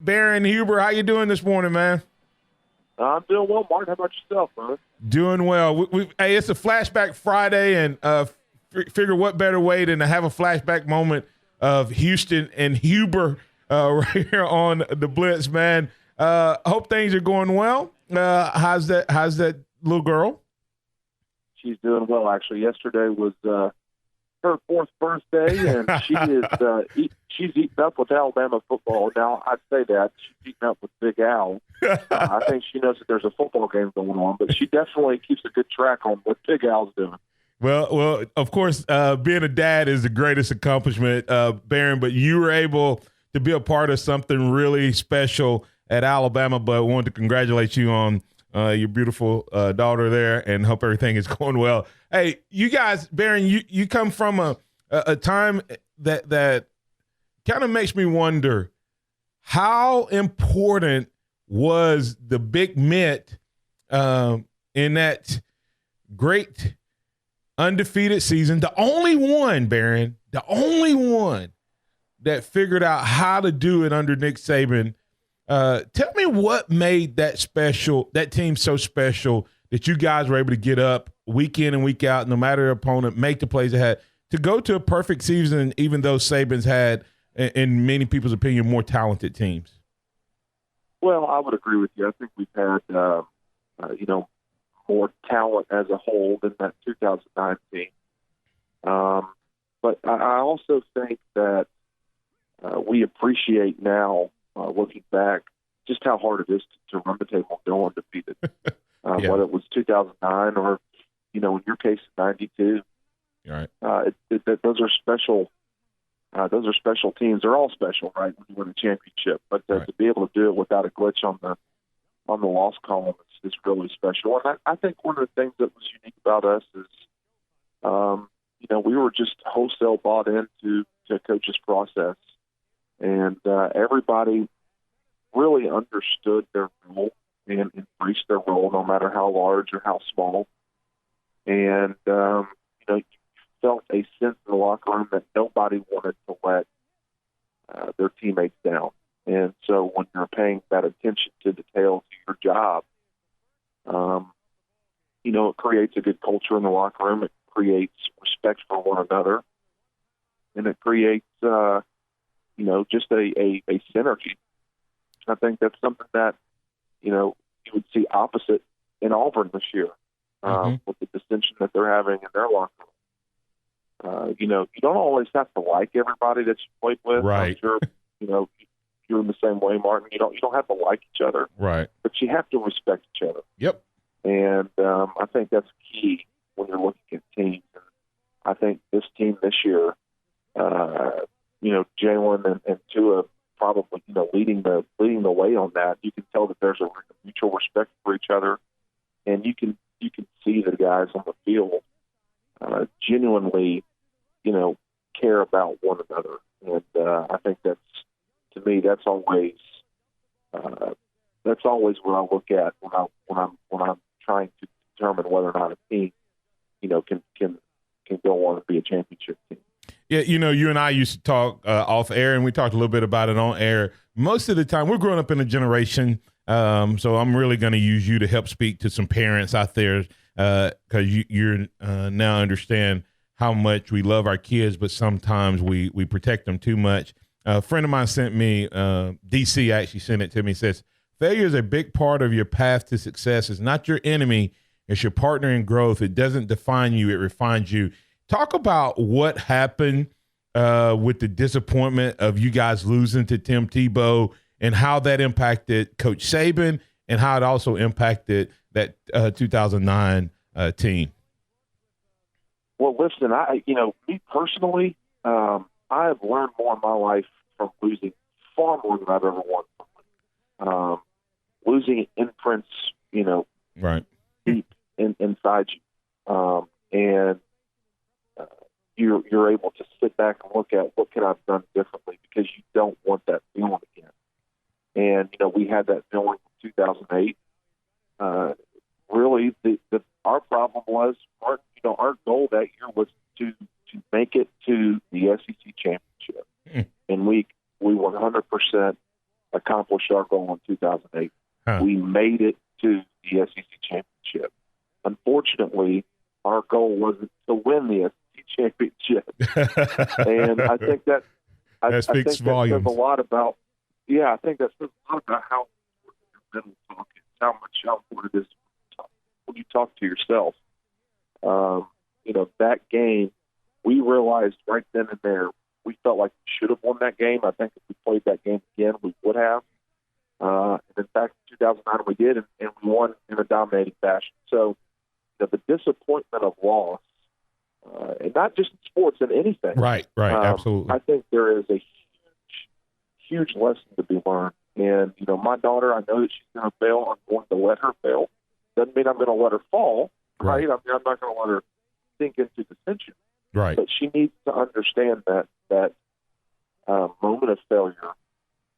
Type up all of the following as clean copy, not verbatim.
Baron Huber, how you doing this morning, man? I'm doing well, Martin. How about yourself, brother? Doing well. Hey, it's a Flashback Friday, and figure what better way than to have a flashback moment of Houston and Huber right here on the Blitz, man. Hope things are going well. How's that little girl? She's doing well, actually. Yesterday was her fourth birthday, and she's eaten up with Alabama football. Now, I'd say that. She's eaten up with Big Al. I think she knows that there's a football game going on, but she definitely keeps a good track on what Big Al's doing. Well, of course, being a dad is the greatest accomplishment, Baron, but you were able to be a part of something really special at Alabama, but wanted to congratulate you on your beautiful daughter there and hope everything is going well. Hey, you guys, Baron, you come from a time that kind of makes me wonder how important was the Big Mitt in that great undefeated season, the only one, Baron, the only one that figured out how to do it under Nick Saban. Tell me what made that team so special that you guys were able to get up week in and week out, no matter the opponent, make the plays they had, to go to a perfect season, even though Saban's had, in many people's opinion, more talented teams. Well, I would agree with you. I think we've had, more talent as a whole than that 2009 team. But I also think that we appreciate now, looking back, just how hard it is to run the table and go undefeated. Whether it was 2009 or, in your case, 92. Right. Those are special. Those are special teams. They're all special, right, when you win a championship. But to be able to do it without a glitch on the loss column is really special. And I think one of the things that was unique about us is, we were just wholesale bought into coach's process. And everybody really understood their role and embraced their role, no matter how large or how small. And, you felt a sense in the locker room that nobody wanted to let their teammates down. And so when you're paying that attention to detail to your job, it creates a good culture in the locker room. It creates respect for one another. And it creates, just a synergy. I think that's something that, you would see opposite in Auburn this year with the dissension that they're having in their locker room. You don't always have to like everybody that you played with. Right. I'm sure, you're in the same way, Martin. You don't have to like each other. Right. But you have to respect each other. Yep. And I think that's key when you're looking at teams. And I think this team this year, Jalen and Tua probably, leading the way on that. You can tell that there's a mutual respect for each other, and you can see the guys on the field genuinely, care about one another. And I think that's, to me, that's always what I look at when I'm trying to determine whether or not a team, can go on and be a championship team. Yeah, you and I used to talk off air, and we talked a little bit about it on air. Most of the time, we're growing up in a generation, so I'm really going to use you to help speak to some parents out there because you're now understand how much we love our kids, but sometimes we protect them too much. A friend of mine sent me, DC actually sent it to me, says, failure is a big part of your path to success. It's not your enemy. It's your partner in growth. It doesn't define you. It refines you. Talk about what happened with the disappointment of you guys losing to Tim Tebow and how that impacted Coach Saban and how it also impacted that 2009 team. Well, listen, me personally, I have learned more in my life from losing far more than I've ever won. Losing imprints, right, deep inside you, and you're able to sit back and look at what could I've done differently because you don't want that feeling again. And we had that feeling in 2008. Really, our problem was our goal that year was to make it to the SEC championship, and we 100% accomplished accomplish our goal in 2008. We made it to the SEC championship. Unfortunately, our goal wasn't to win the SEC championship. And I think that speaks volumes. Says a lot about, I think that says a lot about how important your mental talk is, how important it is when you talk to yourself. That game, we realized right then and there, we felt like we should have won that game. I think if we played that game again, we would have. And in fact, in 2009 we did, and we won in a dominating fashion. So the disappointment of loss, and not just in sports, in anything. Right, absolutely. I think there is a huge lesson to be learned. And, my daughter, I know that she's going to fail. I'm going to let her fail. Doesn't mean I'm going to let her fall, right? I'm not going to let her sink into dissension. Right. But she needs to understand that moment of failure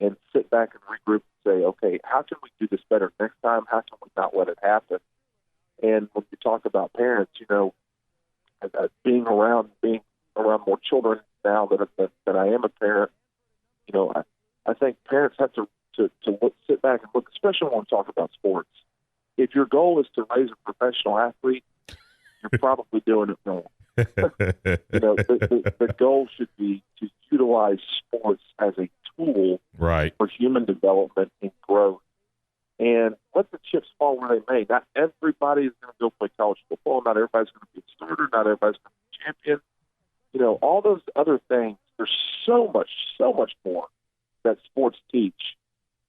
and sit back and regroup and say, okay, how can we do this better next time? How can we not let it happen? And when you talk about parents, being around more children now that I am a parent, I think parents have to sit back and look, especially when we talk about sports. If your goal is to raise a professional athlete, you're probably doing it wrong. The goal should be to utilize sports as a tool for human development and growth, and let the chips fall where they may. Not everybody is going to go play college football. Not everybody's going to be a starter. Not everybody's going to be a champion. All those other things. There's so much more that sports teach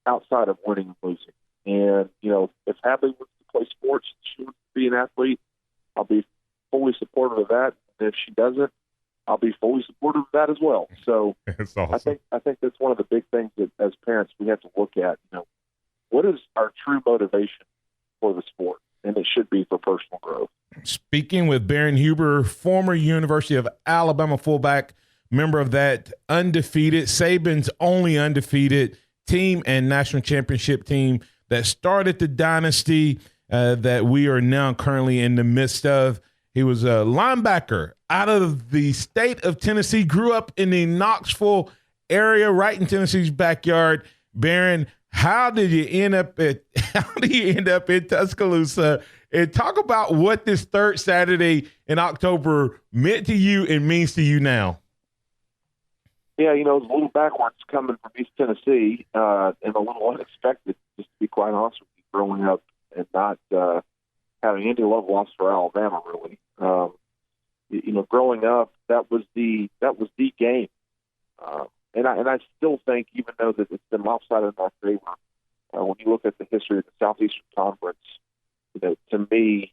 outside of winning and losing. And if Hadley wants to play sports, she wants to be an athlete, I'll be fully supportive of that. And if she doesn't, I'll be fully supportive of that as well. So that's awesome. I think that's one of the big things that as parents we have to look at. What is our true motivation for the sport? And it should be for personal growth. Speaking with Baron Huber, former University of Alabama fullback, member of that undefeated, Saban's only undefeated team and national championship team that started the dynasty that we are now currently in the midst of. He was a linebacker out of the state of Tennessee, grew up in the Knoxville area, right in Tennessee's backyard. Baron, how did you end up in Tuscaloosa? And talk about what this third Saturday in October meant to you and means to you now. Yeah, it was a little backwards coming from East Tennessee and a little unexpected, just to be quite honest with you, growing up and not having any love lost for Alabama, really. Growing up, that was the game. And I still think, even though that it's been lopsided in our favor, when you look at the history of the Southeastern Conference, to me,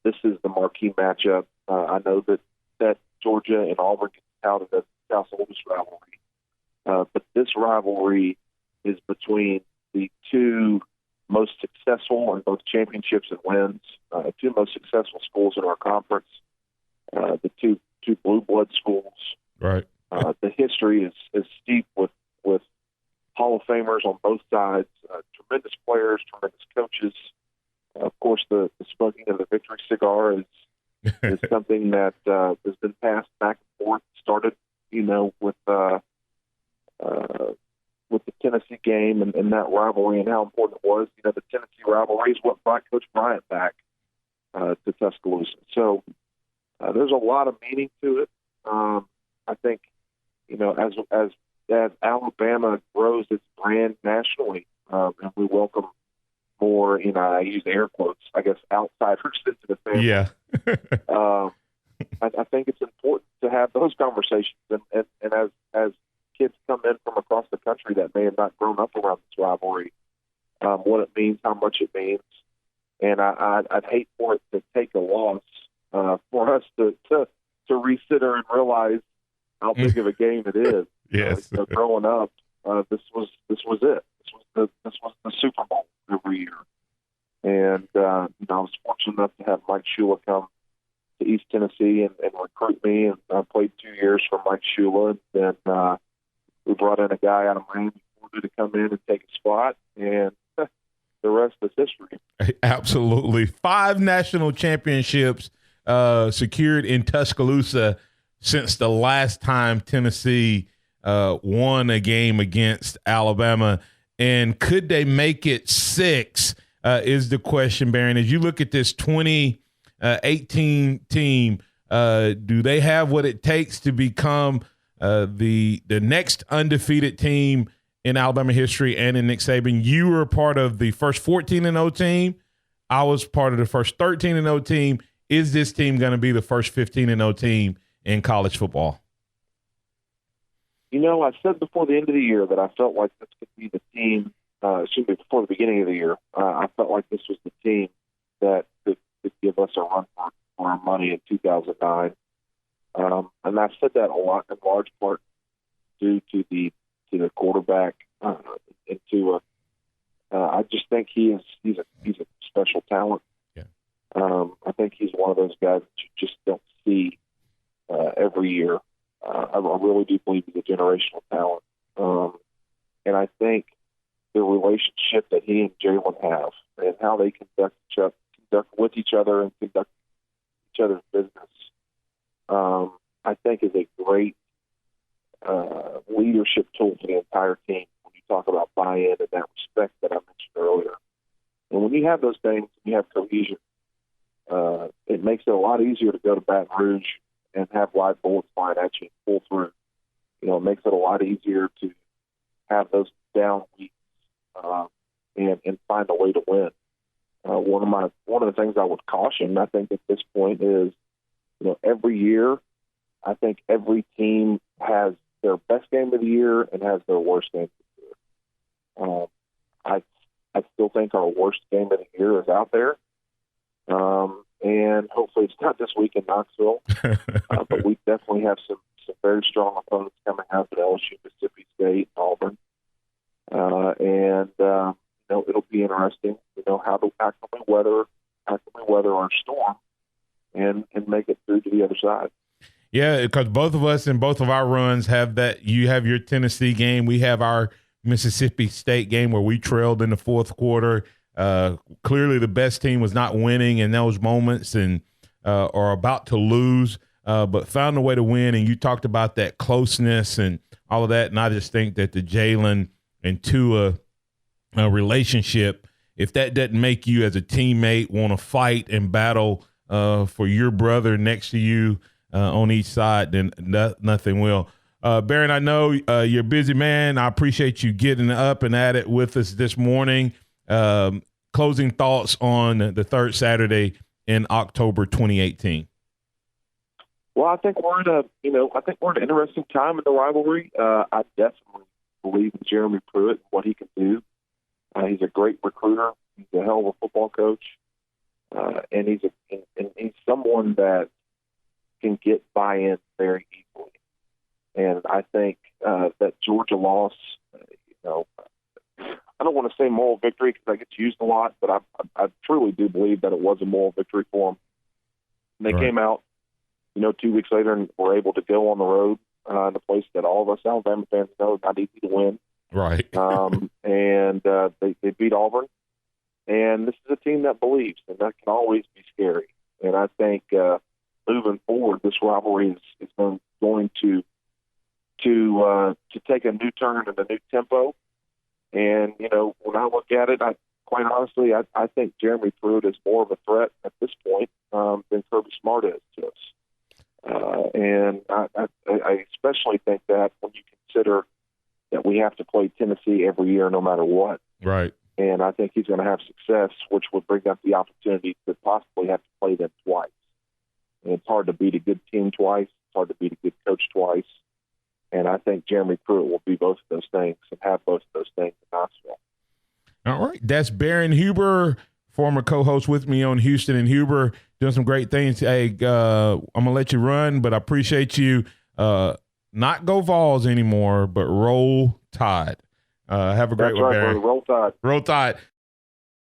this is the marquee matchup. I know that Georgia and Auburn get touted as the South's oldest rivalry, but this rivalry is between the two most successful in both championships and wins, two most successful schools in our conference, the two blue blood schools. Right. The history is steep with Hall of Famers on both sides, tremendous players, tremendous coaches. Of course, the smoking of the victory cigar is something that has been passed back and forth. Started, with the Tennessee game and that rivalry and how important it was. The Tennessee rivalry is what brought Coach Bryant back to Tuscaloosa. So there's a lot of meaning to it. I think, as Alabama grows its brand nationally, and we welcome more, I use air quotes, I guess, outsiders into the family. Yeah. I think it's important to have those conversations, and as kids come in from across the country that may have not grown up around this rivalry, what it means, how much it means, and I'd hate for it to take a loss for us to reconsider and realize how big of a game it is. Yes. Growing up, this was it. This was the Super Bowl every year, and I was fortunate enough to have Mike Shula come to East Tennessee and recruit me, and I played 2 years for Mike Shula, and then we brought in a guy out of Miami, Florida, to come in and take a spot, and the rest is history. Absolutely. 5 national championships secured in Tuscaloosa since the last time Tennessee won a game against Alabama. And could they make it 6 is the question, Baron. As you look at this 2018 team, do they have what it takes to become the next undefeated team in Alabama history and in Nick Saban? You were part of the first 14-0 team. I was part of the first 13-0 team. Is this team going to be the first 15-0 team in college football? You know, I said before the end of the year that I felt like this could be the team, before the beginning of the year, I felt like this was the team that could give us a run for our money in 2009. And I said that a lot in large part due to the quarterback I just think he's a special talent. Yeah. I think he's one of those guys that you just don't see every year. I really do believe he's a generational talent. And I think the relationship that he and Jalen have and how they conduct with each other and conduct each other's business, I think is a great leadership tool for the entire team when you talk about buy-in and that respect that I mentioned earlier. And when you have those things, you have cohesion. It makes it a lot easier to go to Baton Rouge and have live bullets flying at you and pull through. You know, it makes it a lot easier to have those down weeks and find a way to win. One of the things I would caution, I think at this point, is, you know, every year, I think every team has their best game of the year and has their worst game of the year. I still think our worst game of the year is out there. And hopefully it's not this week in Knoxville. But we definitely have some very strong opponents coming out at LSU, Mississippi State, Auburn. You know, it'll be interesting, you know, how can we weather our storm and make it through to the other side. Yeah, because both of us in both of our runs have that. You have your Tennessee game. We have our Mississippi State game where we trailed in the fourth quarter. Clearly the best team was not winning in those moments and are about to lose, but found a way to win. And you talked about that closeness and all of that. And I just think that the Jalen and Tua relationship, if that doesn't make you as a teammate want to fight and battle for your brother next to you on each side, then nothing will. Baron, I know you're a busy man. I appreciate you getting up and at it with us this morning. Closing thoughts on the third Saturday in October 2018. Well, I think we're in an interesting time in the rivalry. I definitely believe in Jeremy Pruitt and what he can do. He's a great recruiter. He's a hell of a football coach, and he's someone that can get buy-in very easily. And I think that Georgia loss, I don't want to say moral victory because that gets used a lot, but I truly do believe that it was a moral victory for them. And they came out, 2 weeks later and were able to go on the road in a place that all of us Alabama fans know is not easy to win. Right. And they beat Auburn. And this is a team that believes, and that can always be scary. And I think moving forward, this rivalry is going to take a new turn and a new tempo. And, when I look at it, quite honestly, I think Jeremy Pruitt is more of a threat at this point than Kirby Smart is to us. And I especially think that when you consider that we have to play Tennessee every year no matter what. Right. And I think he's going to have success, which would bring up the opportunity to possibly have to play them twice. And it's hard to beat a good team twice. It's hard to beat a good coach twice. And I think Jeremy Pruitt will be both of those things and have both of those things in Knoxville. All right. That's Baron Huber, former co-host with me on Houston and Huber, doing some great things. Hey, I'm going to let you run, but I appreciate you. Not go Vols anymore, but roll Tide. Have a great one, Baron. Roll Tide. Roll Tide.